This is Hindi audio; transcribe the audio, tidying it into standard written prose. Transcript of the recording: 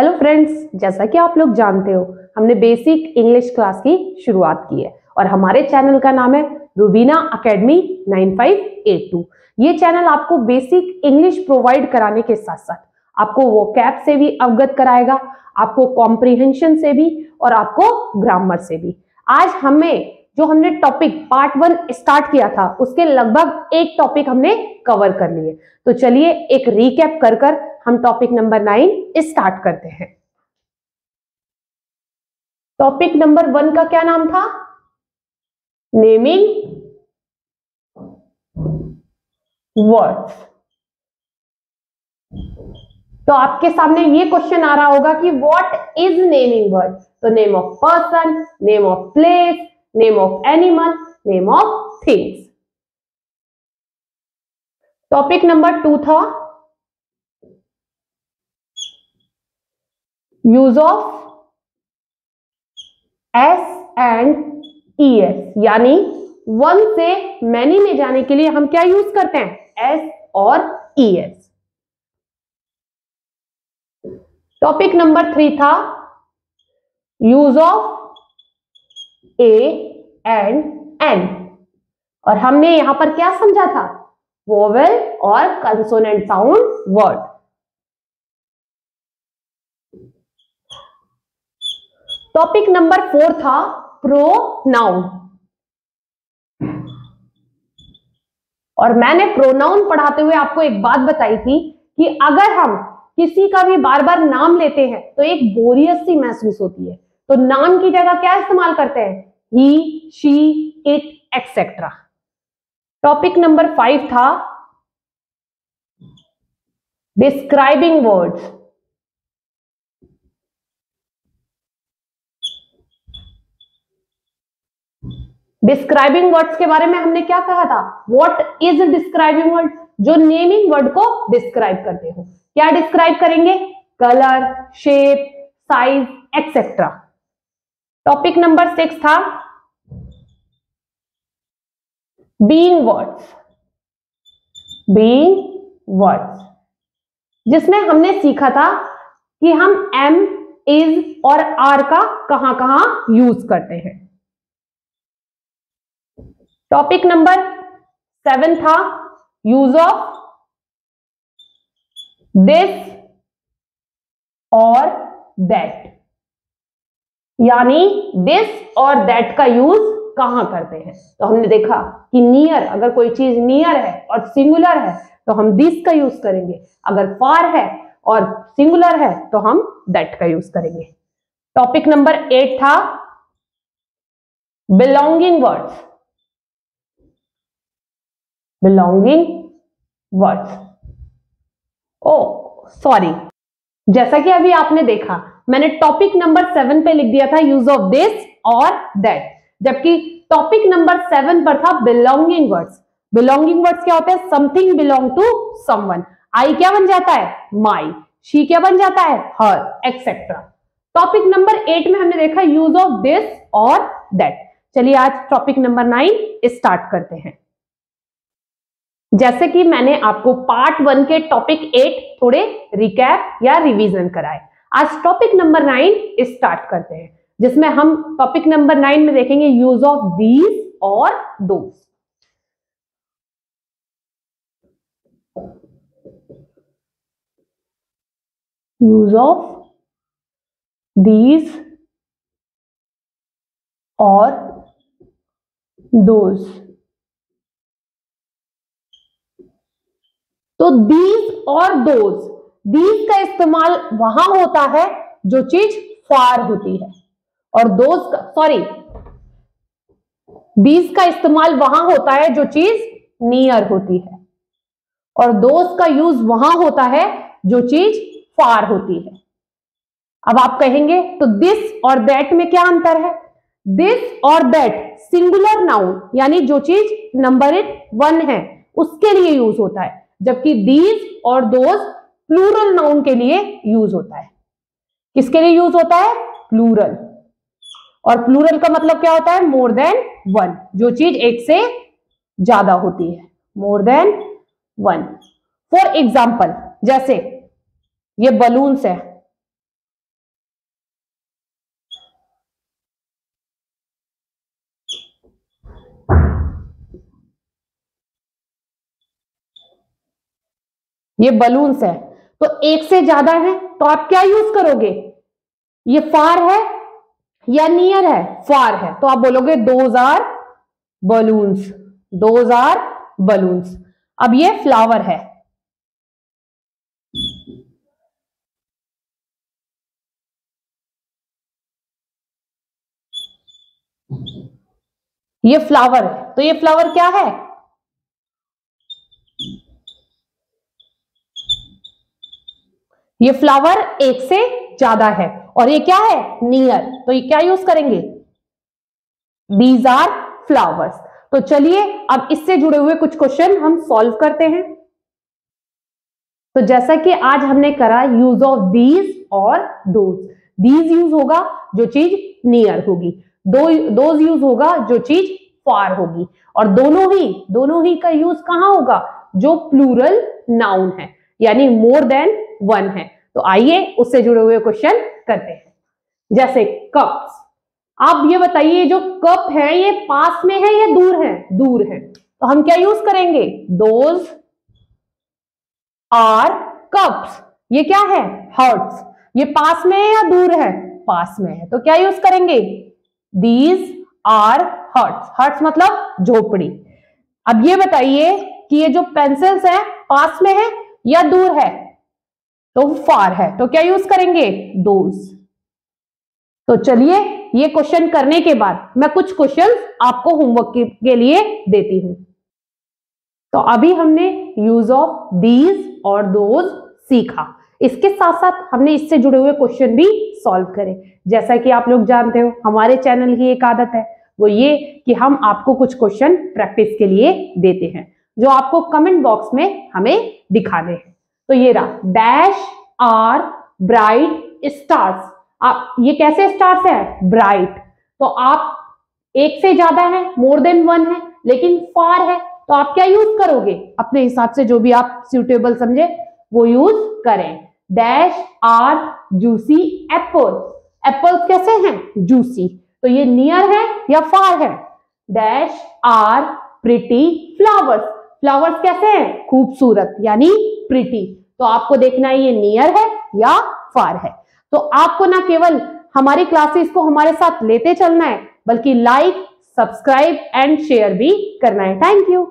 हेलो फ्रेंड्स, जैसा कि आप लोग जानते हो हमने बेसिक इंग्लिश क्लास की शुरुआत की है और हमारे चैनल का नाम है रुबीना एकेडमी 9582। ये चैनल आपको बेसिक इंग्लिश प्रोवाइड कराने के साथ साथ आपको वोकैब से भी अवगत कराएगा, आपको कॉम्प्रिहेंशन से भी और आपको ग्रामर से भी। आज हमने टॉपिक पार्ट 1 स्टार्ट किया था उसके लगभग एक टॉपिक हमने कवर कर लिए। तो चलिए एक रीकैप कर हम टॉपिक नंबर 9 स्टार्ट करते हैं। टॉपिक नंबर 1 का क्या नाम था? Naming words. तो आपके सामने ये क्वेश्चन आ रहा होगा कि व्हाट इज नेमिंग वर्ड। तो name of person, name of place, name of animal, name of things. Topic number 2 था use of S and ES, यानी वन से मैनी में जाने के लिए हम क्या यूज करते हैं? एस और ईएस। टॉपिक नंबर 3 था use of A and an, और हमने यहां पर क्या समझा था? वोवेल और consonant sound word. Topic number 4 था प्रोनाउन, और मैंने प्रोनाउन पढ़ाते हुए आपको एक बात बताई थी कि अगर हम किसी का भी बार बार नाम लेते हैं तो एक बोरियत सी महसूस होती है, तो नाम की जगह क्या इस्तेमाल करते हैं? He, she, it, etcetera. Topic number 5 था डिस्क्राइबिंग वर्ड्स। डिस्क्राइबिंग वर्ड्स के बारे में हमने क्या कहा था? What is describing word? जो नेमिंग वर्ड को डिस्क्राइब करते हो। क्या डिस्क्राइब करेंगे? Colour, shape, size, etcetera. Topic number 6 था बीइंग वर्ड्स। बीइंग वर्ड्स जिसमें हमने सीखा था कि हम एम, इज और आर का कहां कहां यूज करते हैं। टॉपिक नंबर 7 था यूज ऑफ दिस और दैट, यानी दिस और दैट का यूज कहां करते हैं। तो हमने देखा कि नियर, अगर कोई चीज नियर है और सिंगुलर है तो हम दिस का यूज करेंगे, अगर फार है और सिंगुलर है तो हम दैट का यूज करेंगे। टॉपिक नंबर 8 था बिलोंगिंग वर्ड्स। बिलोंगिंग वर्ड्स, ओ सॉरी, जैसा कि अभी आपने देखा मैंने टॉपिक नंबर 7 पे लिख दिया था यूज ऑफ दिस और दैट, जबकि टॉपिक नंबर 7 पर था बिलोंगिंग वर्ड्स। बिलोंगिंग वर्ड्स क्या होते हैं? Something belong to someone. I क्या बन जाता है? माई। शी क्या बन जाता है? हर, एक्सेट्रा। टॉपिक नंबर 8 में हमने देखा यूज ऑफ दिस और दैट। चलिए आज टॉपिक नंबर 9 स्टार्ट करते हैं। जैसे कि मैंने आपको पार्ट 1 के टॉपिक 8 थोड़े रिकैप या रिवीजन कराए, आज टॉपिक नंबर 9 स्टार्ट करते हैं, जिसमें हम टॉपिक नंबर 9 में देखेंगे यूज ऑफ दीज और दोज। यूज ऑफ दीज और दोज। तो दीज और दोज, दीज का इस्तेमाल वहां होता है जो चीज फार होती है, और दोज का, सॉरी, दीज का इस्तेमाल वहां होता है जो चीज नियर होती है, और दोज का यूज वहां होता है जो चीज फार होती है। अब आप कहेंगे तो दिस और दैट में क्या अंतर है? दिस और दैट सिंगुलर नाउन, यानी जो चीज नंबरेड 1 है उसके लिए यूज होता है, जबकि दीज और दोज प्लूरल नाउन के लिए यूज होता है। किसके लिए यूज होता है? प्लूरल। और प्लूरल का मतलब क्या होता है? मोर देन 1, जो चीज एक से ज्यादा होती है, मोर देन 1। फॉर एग्जाम्पल, जैसे ये बलून्स है, ये बलून्स है, तो एक से ज्यादा है तो आप क्या यूज करोगे? ये फार है या नियर है? फार है, तो आप बोलोगे those are balloons, those are balloons. अब ये फ्लावर है, ये फ्लावर है, तो ये फ्लावर क्या है? ये फ्लावर एक से ज्यादा है, और ये क्या है? नियर, तो ये क्या यूज करेंगे? These are flowers. तो चलिए अब इससे जुड़े हुए कुछ क्वेश्चन हम सॉल्व करते हैं। तो जैसा कि आज हमने करा यूज ऑफ दीज और दोज। दीज यूज होगा जो चीज नियर होगी, दोज यूज होगा जो चीज फार होगी, और दोनों ही का यूज कहां होगा? जो प्लूरल नाउन है, यानी मोर देन वन है। तो आइए उससे जुड़े हुए क्वेश्चन करते हैं। जैसे कप्स, आप ये बताइए जो कप है ये पास में है या दूर है? दूर है, तो हम क्या यूज करेंगे? Those are cups. ये क्या है? हर्ट्स। ये पास में है या दूर है? पास में है, तो क्या यूज करेंगे? These are hertz. हर्ट्स मतलब झोपड़ी। अब ये बताइए कि ये जो पेंसिल्स है पास में है या दूर है? तो फार है, तो क्या यूज करेंगे? दोज। तो चलिए ये क्वेश्चन करने के बाद मैं कुछ क्वेश्चन आपको होमवर्क के लिए देती हूं। तो अभी हमने यूज ऑफ दीज और दोज सीखा, इसके साथ साथ हमने इससे जुड़े हुए क्वेश्चन भी सॉल्व करे। जैसा कि आप लोग जानते हो हमारे चैनल की एक आदत है, वो ये कि हम आपको कुछ क्वेश्चन प्रैक्टिस के लिए देते हैं, जो आपको कमेंट बॉक्स में हमें दिखाने हैं। तो ये रहा, डैश आर ब्राइट स्टार्स। आप ये कैसे स्टार्स है? ब्राइट। तो आप एक से ज्यादा है, मोर देन वन है, लेकिन फार है, तो आप क्या यूज करोगे? अपने हिसाब से जो भी आप सुटेबल समझे वो यूज करें। Dash are juicy apple. Apples कैसे हैं? जूसी। तो ये नियर है या फार है? Dash are pretty flowers. Flowers कैसे हैं? खूबसूरत, यानी प्रिटी। तो आपको देखना है ये नियर है या फार है। तो आपको ना केवल हमारी क्लासेस को हमारे साथ लेते चलना है, बल्कि लाइक, सब्सक्राइब एंड शेयर भी करना है। Thank you.